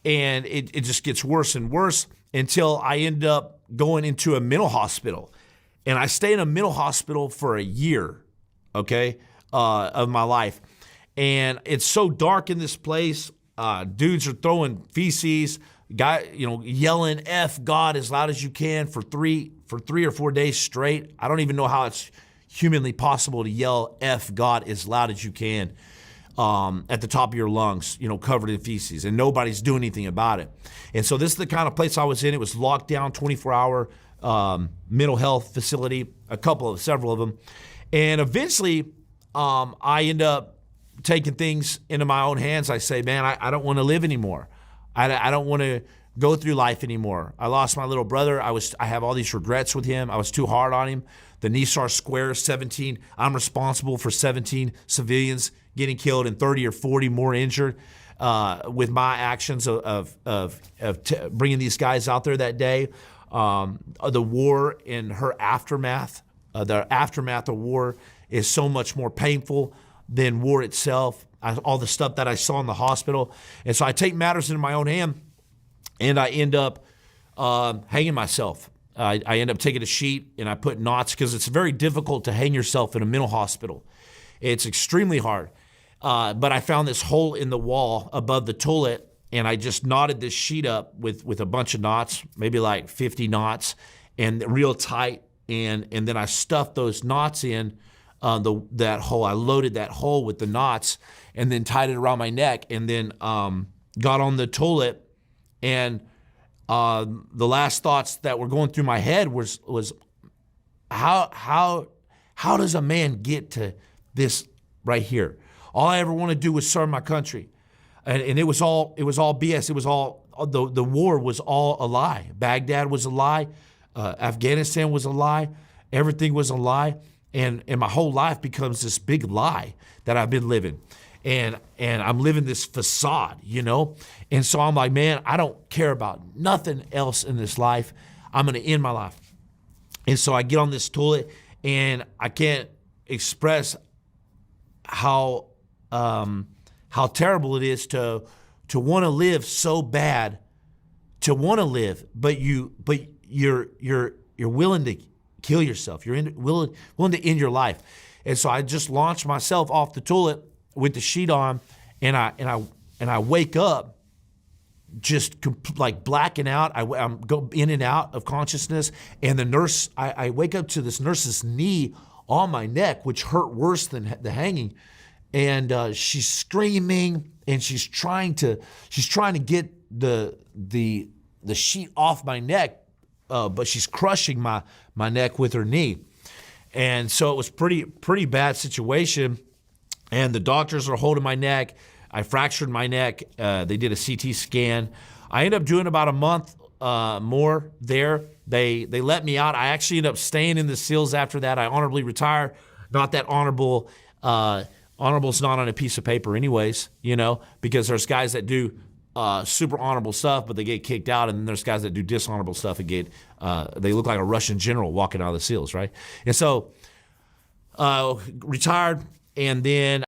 And it just gets worse and worse until I end up going into a mental hospital. And I stay in a mental hospital for a year, okay, of my life. And it's so dark in this place. Dudes are throwing feces, yelling "F God" as loud as you can for three or 4 days straight. I don't even know how it's humanly possible to yell "F God" as loud as you can at the top of your lungs, covered in feces, and nobody's doing anything about it. And so this is the kind of place I was in. It was locked down, 24-hour mental health facility, several of them. And eventually I end up taking things into my own hands. I say, man, I don't want to live anymore. I don't want to go through life anymore. I lost my little brother. I have all these regrets with him. I was too hard on him. The Nisar Square, 17. I'm responsible for 17 civilians getting killed and 30 or 40 more injured with my actions of bringing these guys out there that day. The war and her aftermath, the aftermath of war is so much more painful than war itself, all the stuff that I saw in the hospital. And so I take matters into my own hand, and I end up hanging myself. I end up taking a sheet and I put knots, because it's very difficult to hang yourself in a mental hospital. It's extremely hard. But I found this hole in the wall above the toilet, and I just knotted this sheet up with a bunch of knots, maybe like 50 knots, and real tight. And then I stuffed those knots in that hole. I loaded that hole with the knots and then tied it around my neck, and then got on the toilet. And the last thoughts that were going through my head was how does a man get to this right here? All I ever want to do was serve my country. And it was all BS. It was all, the war was all a lie. Baghdad was a lie. Afghanistan was a lie. Everything was a lie. And my whole life becomes this big lie that I've been living. And I'm living this facade, And so I'm like, man, I don't care about nothing else in this life. I'm going to end my life. And so I get on this toilet, and I can't express how terrible it is to want to live so bad, to want to live, but you're willing to kill yourself. You're willing to end your life. And so I just launched myself off the toilet with the sheet on, and I wake up just like blacking out. I'm go in and out of consciousness, and the nurse, I wake up to this nurse's knee on my neck, which hurt worse than the hanging. And she's screaming, and she's trying to get the sheet off my neck, but she's crushing my neck with her knee. And so it was pretty bad situation. And the doctors are holding my neck. I fractured my neck. They did a CT scan. I ended up doing about a month more there. They let me out. I actually ended up staying in the SEALs after that. I honorably retired. Not that honorable. Honorable's not on a piece of paper anyways, because there's guys that do super honorable stuff, but they get kicked out. And then there's guys that do dishonorable stuff and they look like a Russian general walking out of the SEALs, right? And so retired, and then